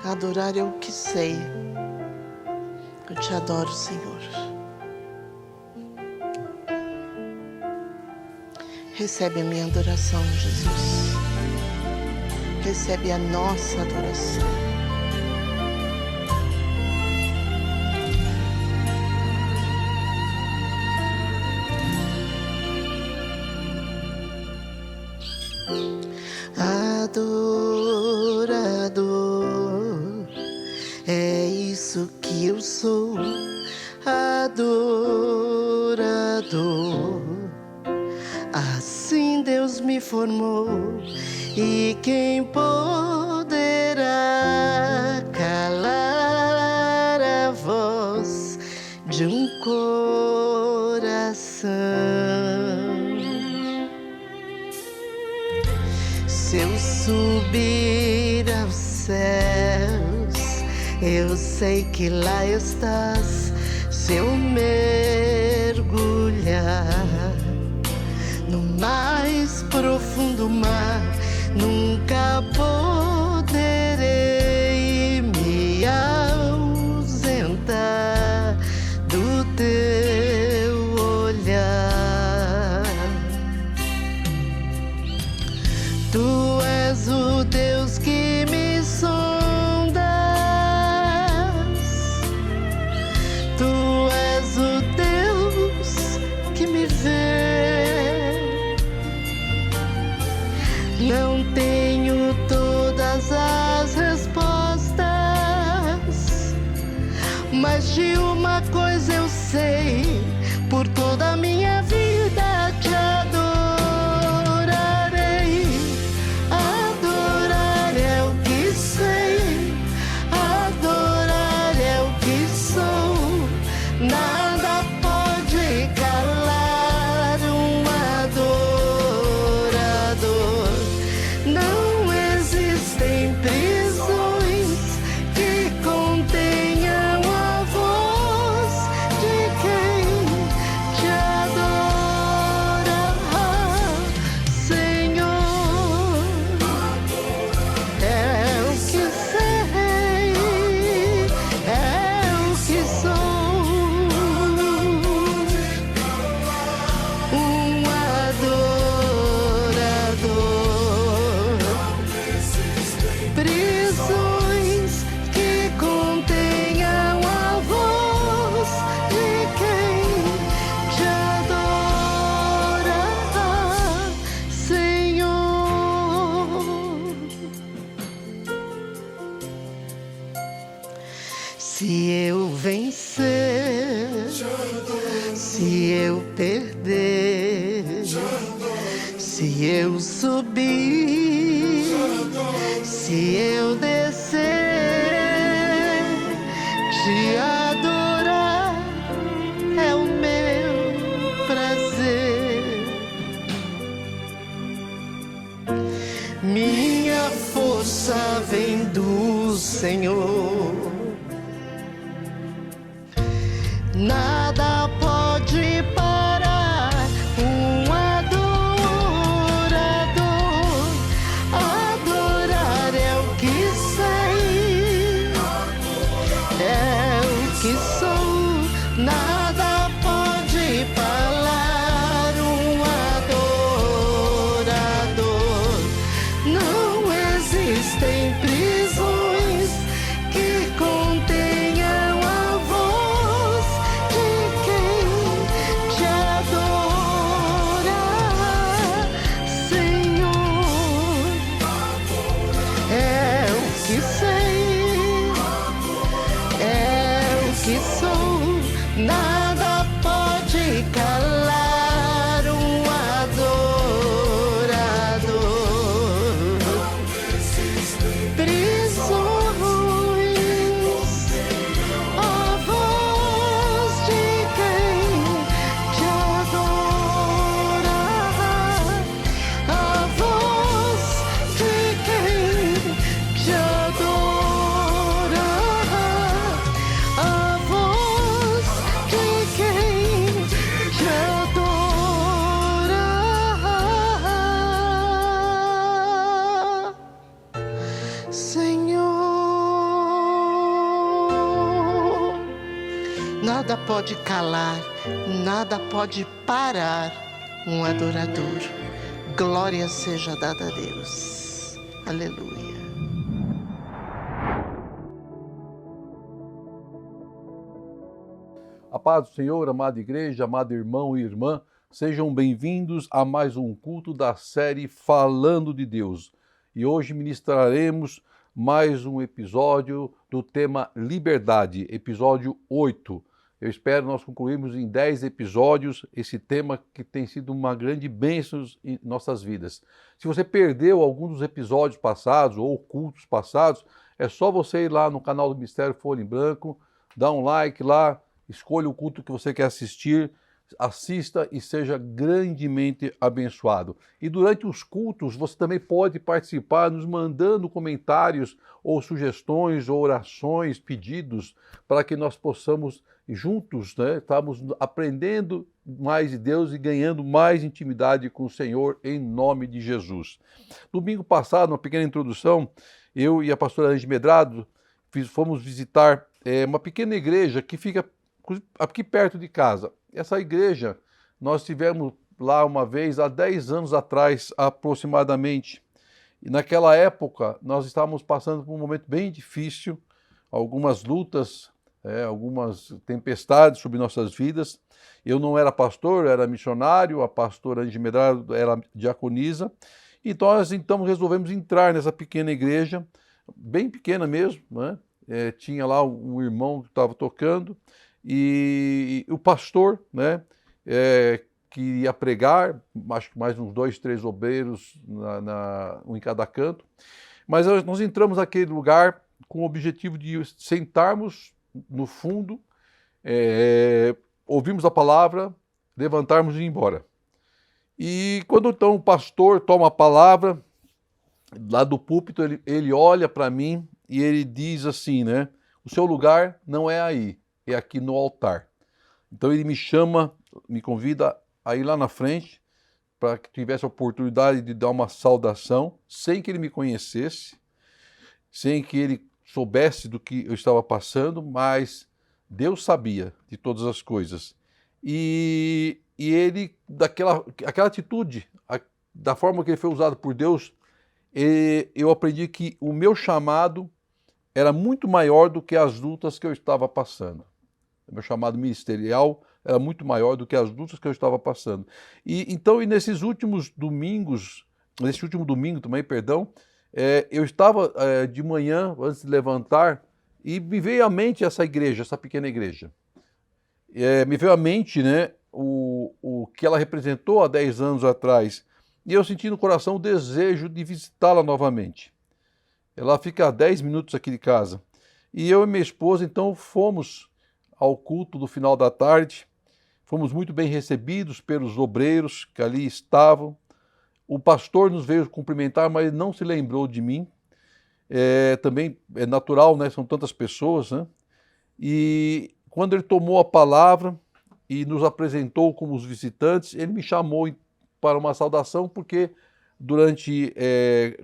Adorar é o que sei. Eu te adoro, Senhor. Recebe a minha adoração, Jesus. Recebe a nossa adoração. Adorador, é isso que eu sou. Adorador, assim Deus me formou. E quem poderá calar a voz de um coração? Se eu subir aos céus, eu sei que lá estás. Se eu mergulhar no mais profundo mar, nunca poderei me ausentar do teu olhar. Tu és o Deus que me sondas, tu és o Deus que me vê. Não tenho todas as respostas, mas de uma coisa eu sei: por toda a minha vida te adorarei. Adorar é o que sei, adorar é o que sou. Nada pode calar um adorador. Não existem prisões que contenham a voz de quem te adora, Senhor. É o que sei, é o que sou. Um adorador. Prisões que contenham a voz de quem te adora, Senhor. Se eu vencer, se eu perder, se eu subir, se eu descer, te adorar é o meu prazer. Minha força vem do Senhor. Nada pode parar um adorador. Adorar é o que sei, é o que sou. Nada pode parar um adorador. Não existem prisões que contenham a voz de quem te adora, Senhor. É o que sei, é o que sou. Nada pode calar um adorador. Prisões, a voz de quem te adora, a voz de quem te adora, a voz Nada pode calar, nada pode parar um adorador. Glória seja dada a Deus. Aleluia. A paz do Senhor, amada igreja, amado irmão e irmã, sejam bem-vindos a mais um culto da série Falando de Deus. E hoje ministraremos mais um episódio do tema Liberdade, episódio 8. Eu espero nós concluirmos em 10 episódios esse tema que tem sido uma grande bênção em nossas vidas. Se você perdeu algum dos episódios passados ou cultos passados, é só você ir lá no canal do Ministério Folha em Branco, dar um like lá, escolha o culto que você quer assistir, assista e seja grandemente abençoado. E durante os cultos você também pode participar nos mandando comentários ou sugestões ou orações, pedidos, para que nós possamos juntos, estarmos aprendendo mais de Deus e ganhando mais intimidade com o Senhor em nome de Jesus. Domingo passado, uma pequena introdução, eu e a pastora Angie Medrado fomos visitar uma pequena igreja que fica aqui perto de casa. Essa igreja, nós tivemos lá uma vez, há 10 anos atrás aproximadamente. E naquela época, nós estávamos passando por um momento bem difícil, algumas lutas, algumas tempestades sobre nossas vidas. Eu não era pastor, eu era missionário, a pastora Angie Medrado era diaconisa. E nós então resolvemos entrar nessa pequena igreja, bem pequena mesmo, né? Tinha lá um irmão que estava tocando, e o pastor, que ia pregar, acho que mais uns 2, 3 obreiros um em cada canto, mas nós entramos naquele lugar com o objetivo de sentarmos no fundo, ouvirmos a palavra, levantarmos e ir embora. E quando então o pastor toma a palavra, lá do púlpito, ele olha para mim e ele diz assim, o seu lugar não é aí, é aqui no altar. Então ele me convida a ir lá na frente para que tivesse a oportunidade de dar uma saudação, sem que ele me conhecesse, sem que ele soubesse do que eu estava passando, mas Deus sabia de todas as coisas. E ele, aquela atitude, da forma que ele foi usado por Deus, eu aprendi que o meu chamado era muito maior do que as lutas que eu estava passando. O meu chamado ministerial era muito maior do que as lutas que eu estava passando. E nesses últimos domingos, nesse último domingo também, eu estava de manhã, antes de levantar, e me veio à mente essa igreja, essa pequena igreja. Me veio à mente, o que ela representou há 10 anos atrás. E eu senti no coração o desejo de visitá-la novamente. Ela fica a 10 minutos aqui de casa. E eu e minha esposa, então, fomos ao culto do final da tarde. Fomos muito bem recebidos pelos obreiros que ali estavam. O pastor nos veio cumprimentar, mas não se lembrou de mim. Também é natural, são tantas pessoas, E quando ele tomou a palavra e nos apresentou como os visitantes, ele me chamou para uma saudação, porque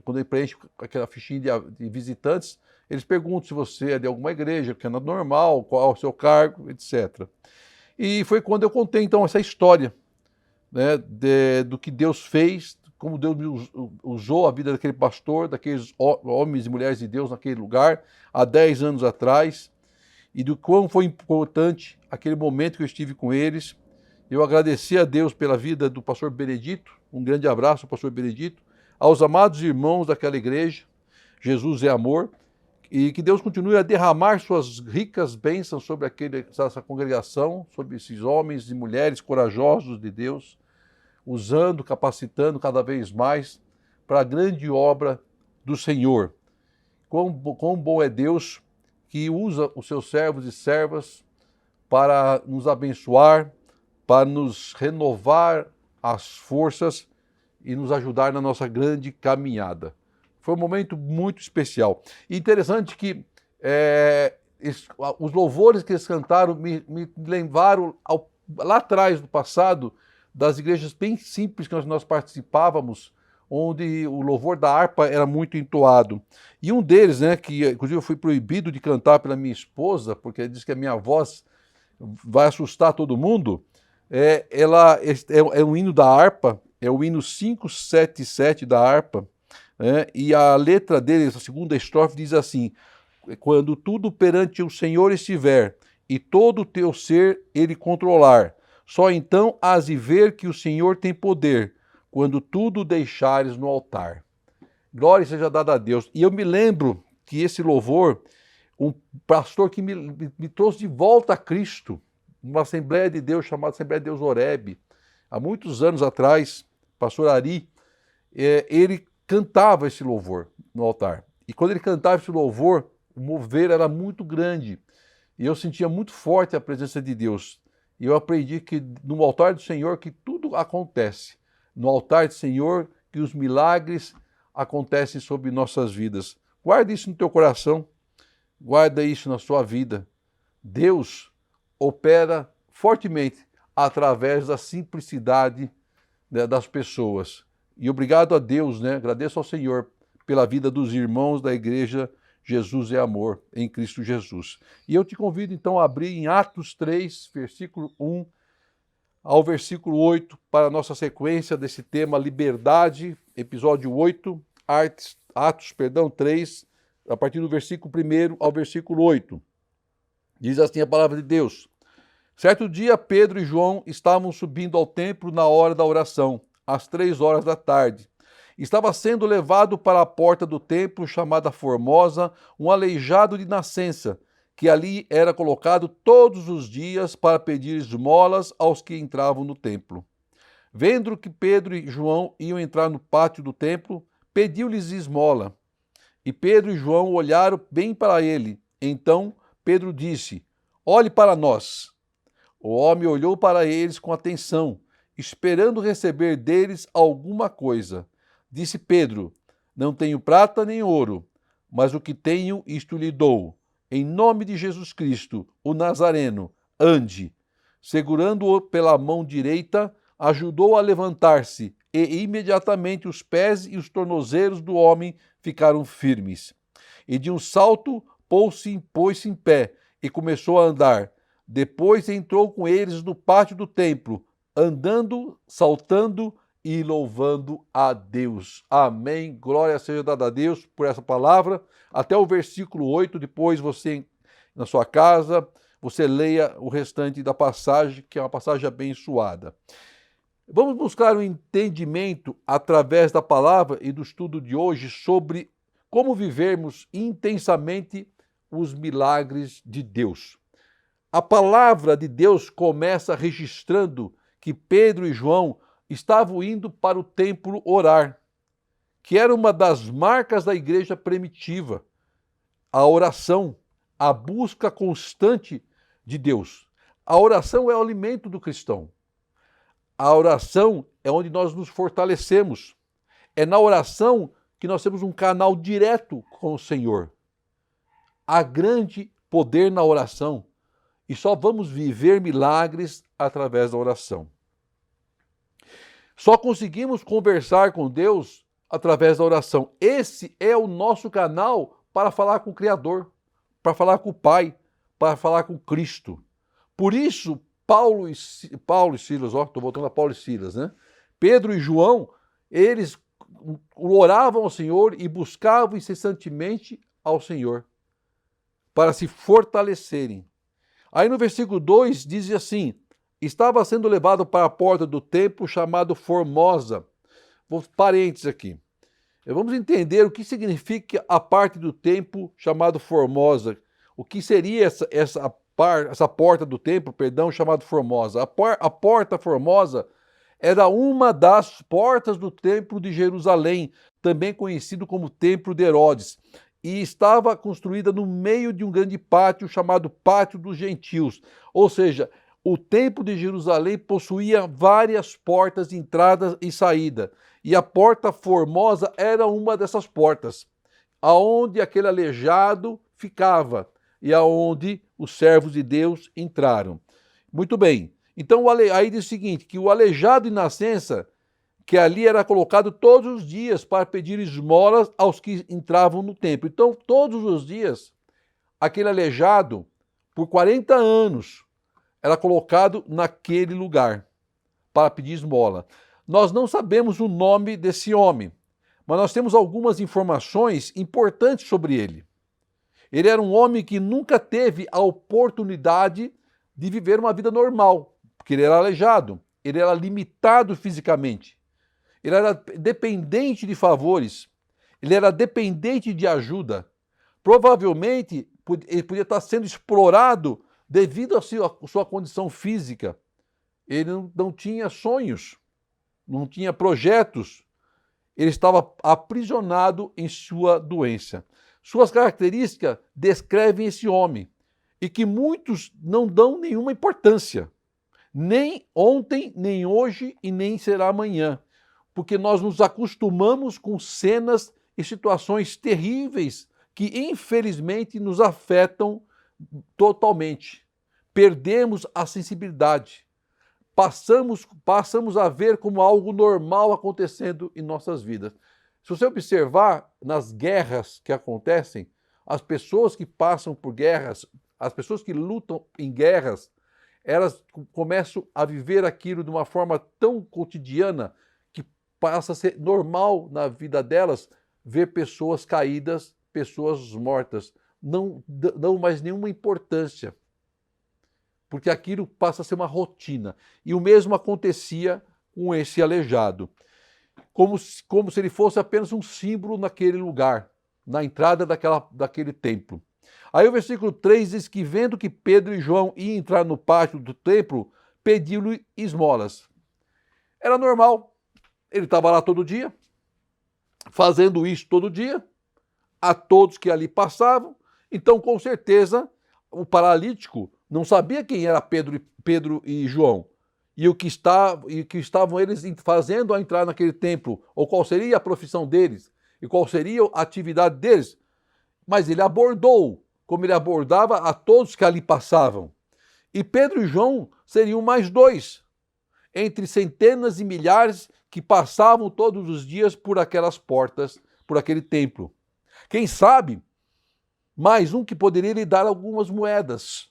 quando ele preenche aquela fichinha de visitantes, eles perguntam se você é de alguma igreja, que é normal, qual é o seu cargo, etc. E foi quando eu contei, então, essa história, do que Deus fez, como Deus usou a vida daquele pastor, daqueles homens e mulheres de Deus naquele lugar, há 10 anos atrás, e do quão foi importante aquele momento que eu estive com eles. Eu agradeci a Deus pela vida do pastor Benedito, um grande abraço ao pastor Benedito, aos amados irmãos daquela igreja, Jesus é amor, e que Deus continue a derramar suas ricas bênçãos sobre essa congregação, sobre esses homens e mulheres corajosos de Deus, usando, capacitando cada vez mais para a grande obra do Senhor. Quão bom é Deus que usa os seus servos e servas para nos abençoar, para nos renovar as forças e nos ajudar na nossa grande caminhada. Foi um momento muito especial. E interessante que os louvores que eles cantaram me levaram lá atrás, no passado, das igrejas bem simples que nós participávamos, onde o louvor da harpa era muito entoado. E um deles, que inclusive eu fui proibido de cantar pela minha esposa, porque ela disse que a minha voz vai assustar todo mundo. É um hino da harpa, é o hino 577 da harpa, né? E a letra dele, essa segunda estrofe, diz assim: quando tudo perante o Senhor estiver, e todo o teu ser ele controlar, só então hás de ver que o Senhor tem poder, quando tudo deixares no altar. Glória seja dada a Deus. E eu me lembro que esse louvor, um pastor que me trouxe de volta a Cristo, numa Assembleia de Deus chamada Assembleia de Deus Horebe, há muitos anos atrás, pastor Ari, ele cantava esse louvor no altar. E quando ele cantava esse louvor, o mover era muito grande. E eu sentia muito forte a presença de Deus. E eu aprendi que no altar do Senhor que tudo acontece. No altar do Senhor que os milagres acontecem sobre nossas vidas. Guarda isso no teu coração. Guarda isso na sua vida. Deus opera fortemente através da simplicidade, né, das pessoas. E obrigado a Deus, né? Agradeço ao Senhor pela vida dos irmãos da igreja Jesus é Amor em Cristo Jesus. E eu te convido então a abrir em Atos 3, versículo 1 ao versículo 8, para a nossa sequência desse tema liberdade, episódio 8, Atos 3, a partir do versículo 1 ao versículo 8. Diz assim a palavra de Deus: certo dia, Pedro e João estavam subindo ao templo na hora da oração, às 3 horas da tarde. Estava sendo levado para a porta do templo, chamada Formosa, um aleijado de nascença, que ali era colocado todos os dias para pedir esmolas aos que entravam no templo. Vendo que Pedro e João iam entrar no pátio do templo, pediu-lhes esmola. E Pedro e João olharam bem para ele. Então Pedro disse: olhe para nós. O homem olhou para eles com atenção, esperando receber deles alguma coisa. Disse Pedro: não tenho prata nem ouro, mas o que tenho, isto lhe dou. Em nome de Jesus Cristo, o Nazareno, ande. Segurando-o pela mão direita, ajudou a levantar-se, e imediatamente os pés e os tornozelos do homem ficaram firmes. E de um salto pôs-se em pé e começou a andar. Depois entrou com eles no pátio do templo, andando, saltando e louvando a Deus. Amém. Glória seja dada a Deus por essa palavra. Até o versículo 8, depois você, na sua casa, você leia o restante da passagem, que é uma passagem abençoada. Vamos buscar um entendimento através da palavra e do estudo de hoje sobre como vivermos intensamente os milagres de Deus. A palavra de Deus começa registrando que Pedro e João estavam indo para o templo orar, que era uma das marcas da igreja primitiva. A oração, a busca constante de Deus. A oração é o alimento do cristão. A oração é onde nós nos fortalecemos. É na oração que nós temos um canal direto com o Senhor. Há grande poder na oração e só vamos viver milagres através da oração. Só conseguimos conversar com Deus através da oração. Esse é o nosso canal para falar com o Criador, para falar com o Pai, para falar com Cristo. Por isso, Paulo e Silas, estou voltando a Paulo e Silas, né? Pedro e João, eles oravam ao Senhor e buscavam incessantemente ao Senhor para se fortalecerem. Aí no versículo 2 diz assim: estava sendo levado para a porta do templo chamado Formosa. Vou parênteses aqui. Vamos entender o que significa a parte do templo chamado Formosa. O que seria essa porta do templo, chamado Formosa. A porta Formosa era uma das portas do templo de Jerusalém, também conhecido como Templo de Herodes, e estava construída no meio de um grande pátio chamado Pátio dos Gentios. Ou seja, o templo de Jerusalém possuía várias portas de entrada e saída, e a porta Formosa era uma dessas portas, aonde aquele aleijado ficava e aonde os servos de Deus entraram. Muito bem. Então aí diz o seguinte, que o aleijado de nascença, que ali era colocado todos os dias para pedir esmolas aos que entravam no templo. Então, todos os dias, aquele aleijado, por 40 anos, era colocado naquele lugar para pedir esmola. Nós não sabemos o nome desse homem, mas nós temos algumas informações importantes sobre ele. Ele era um homem que nunca teve a oportunidade de viver uma vida normal, porque ele era aleijado, ele era limitado fisicamente, ele era dependente de favores, ele era dependente de ajuda. Provavelmente ele podia estar sendo explorado devido à sua condição física. Ele não tinha sonhos, não tinha projetos, ele estava aprisionado em sua doença. Suas características descrevem esse homem e que muitos não dão nenhuma importância, nem ontem, nem hoje e nem será amanhã, porque nós nos acostumamos com cenas e situações terríveis que infelizmente nos afetam totalmente. Perdemos a sensibilidade. Passamos a ver como algo normal acontecendo em nossas vidas. Se você observar nas guerras que acontecem, as pessoas que passam por guerras, as pessoas que lutam em guerras, elas começam a viver aquilo de uma forma tão cotidiana que passa a ser normal na vida delas ver pessoas caídas, pessoas mortas. Não dão mais nenhuma importância, porque aquilo passa a ser uma rotina. E o mesmo acontecia com esse aleijado. Como se ele fosse apenas um símbolo naquele lugar, na entrada daquele templo. Aí o versículo 3 diz que, vendo que Pedro e João iam entrar no pátio do templo, pediu-lhe esmolas. Era normal, ele estava lá todo dia, fazendo isso todo dia, a todos que ali passavam. Então, com certeza, o paralítico não sabia quem era Pedro e João, e o que estavam eles fazendo ao entrar naquele templo, ou qual seria a profissão deles, e qual seria a atividade deles. Mas ele abordou, como ele abordava a todos que ali passavam. E Pedro e João seriam mais dois, entre centenas e milhares que passavam todos os dias por aquelas portas, por aquele templo. Quem sabe, mais um que poderia lhe dar algumas moedas.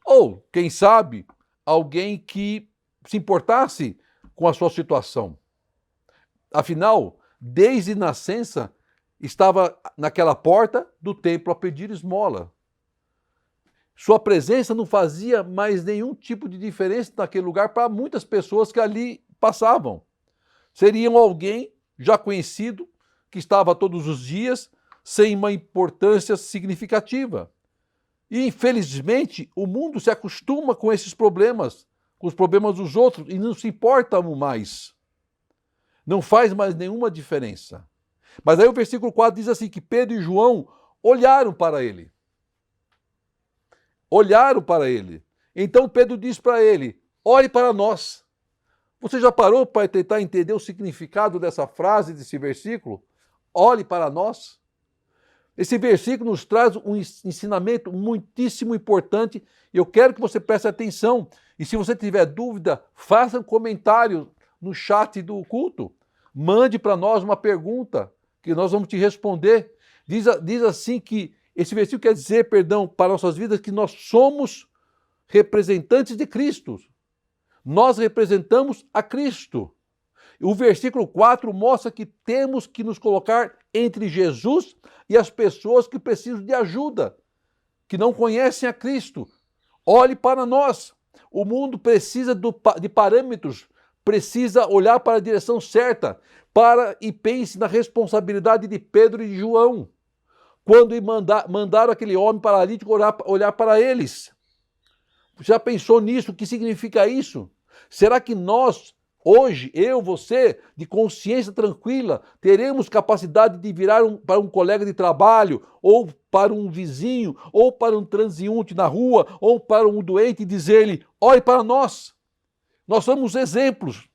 Ou, quem sabe, alguém que se importasse com a sua situação. Afinal, desde nascença, estava naquela porta do templo a pedir esmola. Sua presença não fazia mais nenhum tipo de diferença naquele lugar para muitas pessoas que ali passavam. Seriam alguém já conhecido, que estava todos os dias, sem uma importância significativa. E, infelizmente, o mundo se acostuma com esses problemas, com os problemas dos outros, e não se importa mais. Não faz mais nenhuma diferença. Mas aí o versículo 4 diz assim, que Pedro e João olharam para ele. Olharam para ele. Então Pedro diz para ele, olhe para nós. Você já parou para tentar entender o significado dessa frase, desse versículo? Olhe para nós. Esse versículo nos traz um ensinamento muitíssimo importante e eu quero que você preste atenção. E se você tiver dúvida, faça um comentário no chat do culto. Mande para nós uma pergunta que nós vamos te responder. Diz assim que esse versículo quer dizer, para nossas vidas, que nós somos representantes de Cristo. Nós representamos a Cristo. O versículo 4 mostra que temos que nos colocar entre Jesus e as pessoas que precisam de ajuda, que não conhecem a Cristo. Olhe para nós. O mundo precisa de parâmetros, precisa olhar para a direção certa, e pense na responsabilidade de Pedro e João, quando mandaram aquele homem paralítico olhar para eles. Já pensou nisso? O que significa isso? Será que nós, hoje, eu, você, de consciência tranquila, teremos capacidade de virar para um colega de trabalho, ou para um vizinho, ou para um transeunte na rua, ou para um doente e dizer-lhe, olhe para nós. Nós somos exemplos.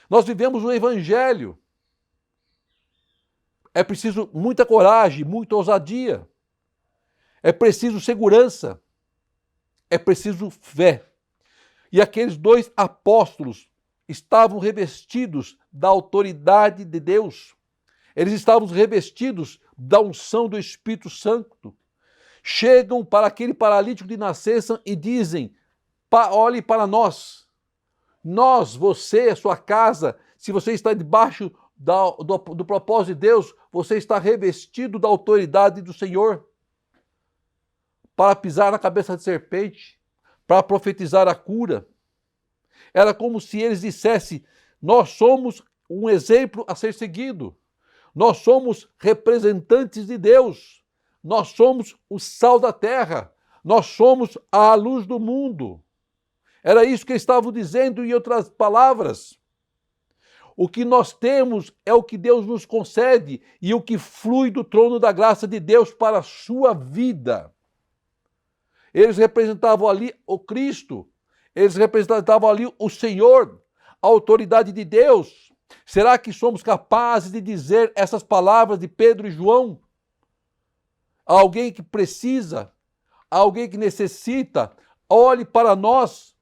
Nós vivemos o Evangelho. É preciso muita coragem, muita ousadia. É preciso segurança. É preciso fé. E aqueles dois apóstolos estavam revestidos da autoridade de Deus. Eles estavam revestidos da unção do Espírito Santo. Chegam para aquele paralítico de nascença e dizem, olhe para nós. Nós, você, a sua casa, se você está debaixo do propósito de Deus, você está revestido da autoridade do Senhor para pisar na cabeça de serpente, para profetizar a cura. Era como se eles dissessem: nós somos um exemplo a ser seguido. Nós somos representantes de Deus. Nós somos o sal da terra. Nós somos a luz do mundo. Era isso que eles estavam dizendo, em outras palavras. O que nós temos é o que Deus nos concede e o que flui do trono da graça de Deus para a sua vida. Eles representavam ali o Cristo, eles representavam ali o Senhor, a autoridade de Deus. Será que somos capazes de dizer essas palavras de Pedro e João? A alguém que precisa, a alguém que necessita, olhe para nós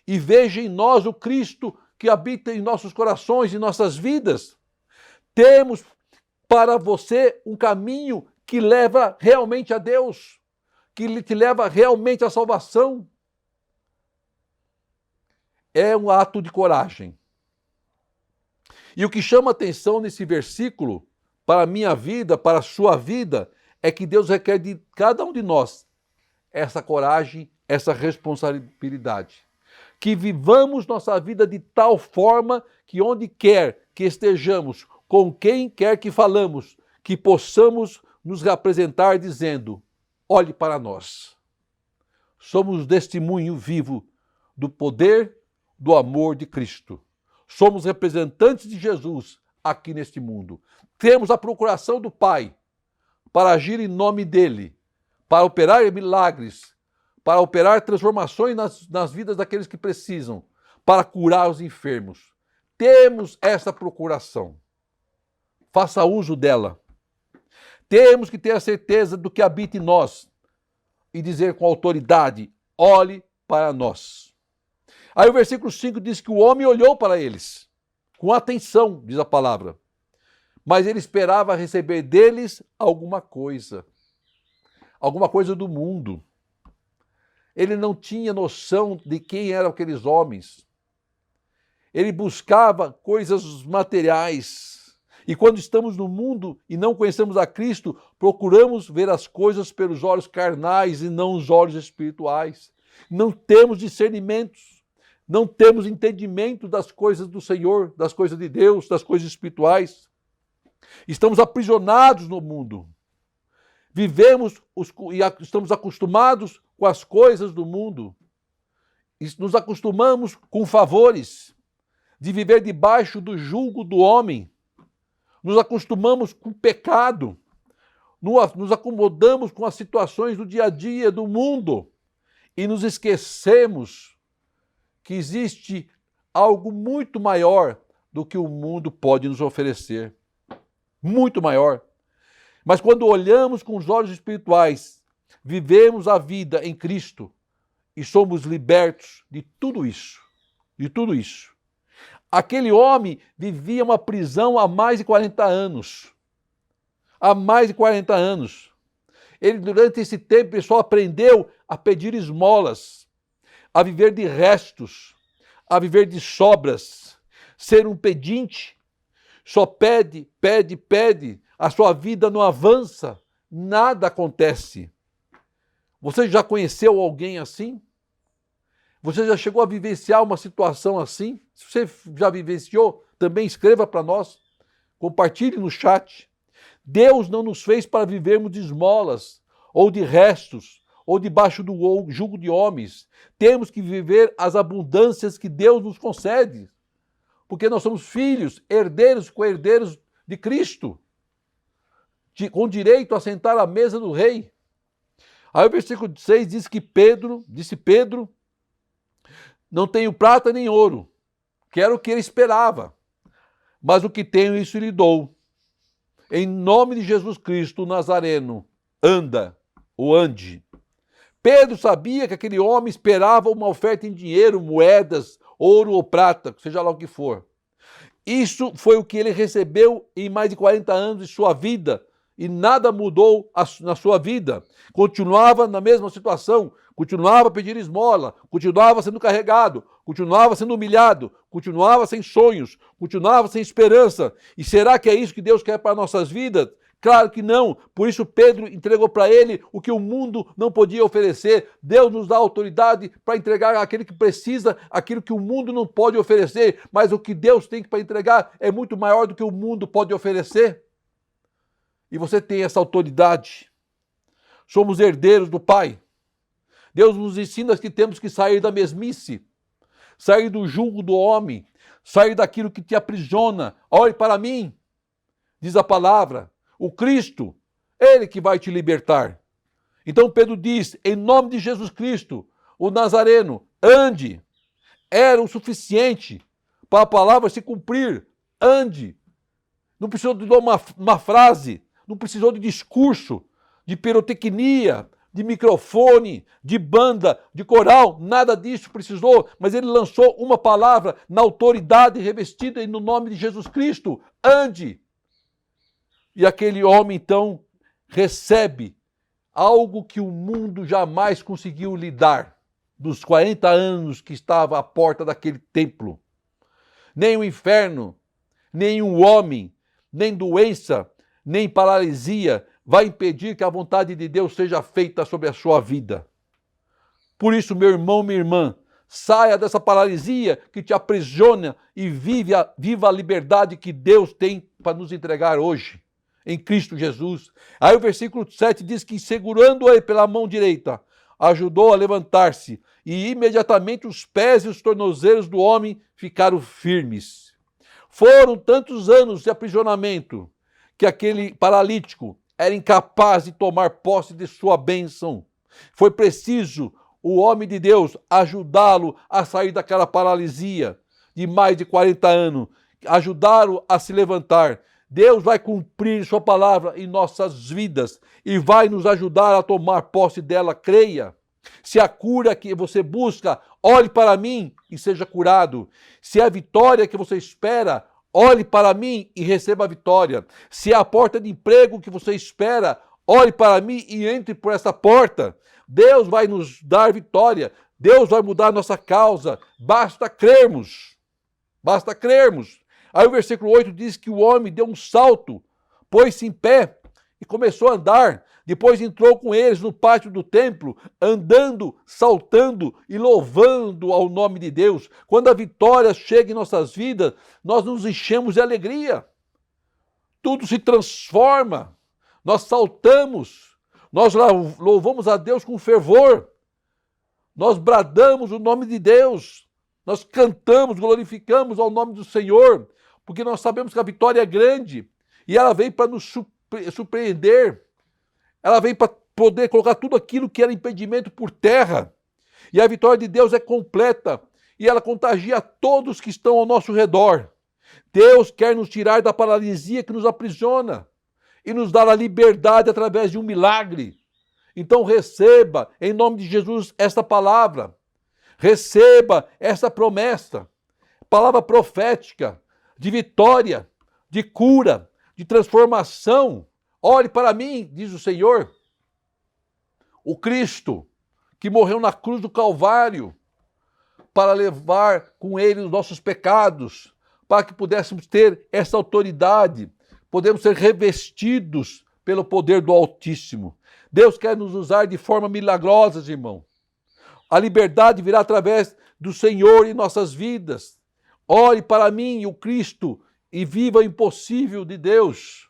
e veja em nós o Cristo que habita em nossos corações e nossas vidas. Temos para você um caminho que leva realmente a Deus, que te leva realmente à salvação. É um ato de coragem. E o que chama atenção nesse versículo, para a minha vida, para a sua vida, é que Deus requer de cada um de nós essa coragem, essa responsabilidade. Que vivamos nossa vida de tal forma que onde quer que estejamos, com quem quer que falamos, que possamos nos representar dizendo: olhe para nós. Somos testemunho vivo do poder, do amor de Cristo. Somos representantes de Jesus aqui neste mundo. Temos a procuração do Pai para agir em nome dele, para operar milagres, para operar transformações nas vidas daqueles que precisam, para curar os enfermos. Temos essa procuração. Faça uso dela. Temos que ter a certeza do que habita em nós e dizer com autoridade: olhe para nós. Aí o versículo 5 diz que o homem olhou para eles, com atenção, diz a palavra, mas ele esperava receber deles alguma coisa do mundo. Ele não tinha noção de quem eram aqueles homens. Ele buscava coisas materiais. E quando estamos no mundo e não conhecemos a Cristo, procuramos ver as coisas pelos olhos carnais e não os olhos espirituais. Não temos discernimentos. Não temos entendimento das coisas do Senhor, das coisas de Deus, das coisas espirituais. Estamos aprisionados no mundo. Vivemos e estamos acostumados com as coisas do mundo. Nos acostumamos com favores, de viver debaixo do jugo do homem. Nos acostumamos com o pecado. Nos acomodamos com as situações do dia a dia do mundo. E nos esquecemos que existe algo muito maior do que o mundo pode nos oferecer. Muito maior. Mas quando olhamos com os olhos espirituais, vivemos a vida em Cristo e somos libertos de tudo isso. De tudo isso. Aquele homem vivia uma prisão há mais de 40 anos. Há mais de 40 anos. Ele, durante esse tempo, pessoal, aprendeu a pedir esmolas, a viver de restos, a viver de sobras, ser um pedinte. Só pede, pede, pede. A sua vida não avança, nada acontece. Você já conheceu alguém assim? Você já chegou a vivenciar uma situação assim? Se você já vivenciou, também escreva para nós. Compartilhe no chat. Deus não nos fez para vivermos de esmolas, ou de restos, ou debaixo do jugo de homens. Temos que viver as abundâncias que Deus nos concede. Porque nós somos filhos, herdeiros, co-herdeiros de Cristo, com direito a sentar à mesa do rei. Aí o versículo 6 diz que disse Pedro, não tenho prata nem ouro, que era o que ele esperava, mas o que tenho, isso lhe dou. Em nome de Jesus Cristo, o Nazareno, ande. Pedro sabia que aquele homem esperava uma oferta em dinheiro, moedas, ouro ou prata, seja lá o que for. Isso foi o que ele recebeu em mais de 40 anos de sua vida, e nada mudou na sua vida. Continuava na mesma situação, continuava a pedir esmola, continuava sendo carregado, continuava sendo humilhado, continuava sem sonhos, continuava sem esperança. E será que é isso que Deus quer para nossas vidas? Claro que não. Por isso Pedro entregou para ele o que o mundo não podia oferecer. Deus nos dá autoridade para entregar àquele que precisa aquilo que o mundo não pode oferecer, mas o que Deus tem para entregar é muito maior do que o mundo pode oferecer. E você tem essa autoridade. Somos herdeiros do Pai. Deus nos ensina que temos que sair da mesmice, sair do jugo do homem, sair daquilo que te aprisiona. Olhe para mim, diz a palavra, o Cristo, Ele que vai te libertar. Então Pedro diz, em nome de Jesus Cristo, o Nazareno, ande. Era o suficiente para a palavra se cumprir. Ande. Não precisou de uma frase, não precisou de discurso, de pirotecnia, de microfone, de banda, de coral, nada disso precisou, mas ele lançou uma palavra na autoridade revestida no nome de Jesus Cristo, ande. E aquele homem então recebe algo que o mundo jamais conseguiu lhe dar, dos 40 anos que estava à porta daquele templo. Nem o inferno, nem o homem, nem doença, nem paralisia vai impedir que a vontade de Deus seja feita sobre a sua vida. Por isso, meu irmão, minha irmã, saia dessa paralisia que te aprisiona e viva a liberdade que Deus tem para nos entregar hoje, em Cristo Jesus. Aí o versículo 7 diz que, segurando-o pela mão direita, ajudou a levantar-se, e imediatamente os pés e os tornozelos do homem ficaram firmes. Foram tantos anos de aprisionamento que aquele paralítico era incapaz de tomar posse de sua bênção. Foi preciso o homem de Deus ajudá-lo a sair daquela paralisia de mais de 40 anos, ajudá-lo a se levantar. Deus vai cumprir sua palavra em nossas vidas e vai nos ajudar a tomar posse dela, creia. Se a cura que você busca, olhe para mim e seja curado. Se a vitória que você espera, olhe para mim e receba a vitória. Se é a porta de emprego que você espera, olhe para mim e entre por essa porta. Deus vai nos dar vitória. Deus vai mudar nossa causa. Basta crermos. Basta crermos. Aí o versículo 8 diz que o homem deu um salto, pôs-se em pé e começou a andar. Depois entrou com eles no pátio do templo, andando, saltando e louvando ao nome de Deus. Quando a vitória chega em nossas vidas, nós nos enchemos de alegria. Tudo se transforma. Nós saltamos, nós louvamos a Deus com fervor. Nós bradamos o nome de Deus. Nós cantamos, glorificamos ao nome do Senhor, porque nós sabemos que a vitória é grande e ela vem para nos surpreender. Ela vem para poder colocar tudo aquilo que era impedimento por terra. E a vitória de Deus é completa e ela contagia a todos que estão ao nosso redor. Deus quer nos tirar da paralisia que nos aprisiona e nos dar a liberdade através de um milagre. Então receba, em nome de Jesus, esta palavra. Receba essa promessa, palavra profética, de vitória, de cura, de transformação. Olhe para mim, diz o Senhor, o Cristo que morreu na cruz do Calvário para levar com ele os nossos pecados, para que pudéssemos ter essa autoridade, podemos ser revestidos pelo poder do Altíssimo. Deus quer nos usar de forma milagrosa, irmão. A liberdade virá através do Senhor em nossas vidas. Olhe para mim, o Cristo, e viva o impossível de Deus.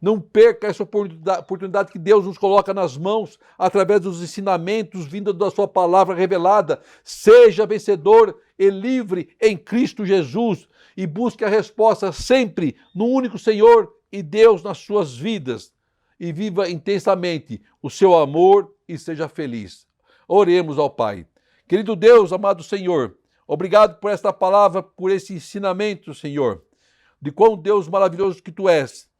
Não perca essa oportunidade que Deus nos coloca nas mãos através dos ensinamentos vindos da sua palavra revelada. Seja vencedor e livre em Cristo Jesus e busque a resposta sempre no único Senhor e Deus nas suas vidas. E viva intensamente o seu amor e seja feliz. Oremos ao Pai. Querido Deus, amado Senhor, obrigado por esta palavra, por esse ensinamento, Senhor, de quão Deus maravilhoso que Tu és.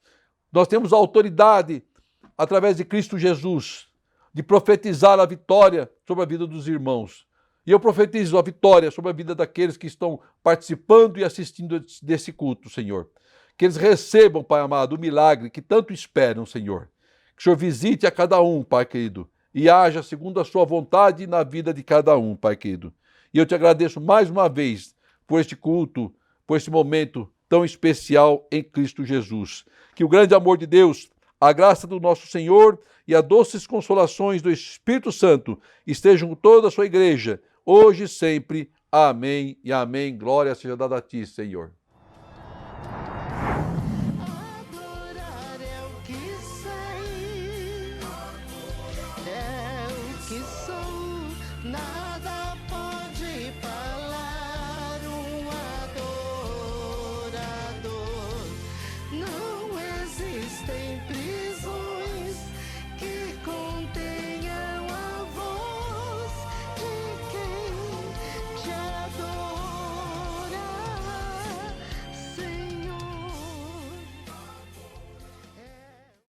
Nós temos a autoridade, através de Cristo Jesus, de profetizar a vitória sobre a vida dos irmãos. E eu profetizo a vitória sobre a vida daqueles que estão participando e assistindo desse culto, Senhor. que eles recebam, Pai amado, o milagre que tanto esperam, Senhor. Que o Senhor visite a cada um, Pai querido, e haja segundo a sua vontade na vida de cada um, Pai querido. E eu te agradeço mais uma vez por este culto, por este momento tão especial em Cristo Jesus. Que o grande amor de Deus, a graça do nosso Senhor e as doces consolações do Espírito Santo estejam com toda a sua igreja, hoje e sempre. Amém e amém. Glória seja dada a ti, Senhor.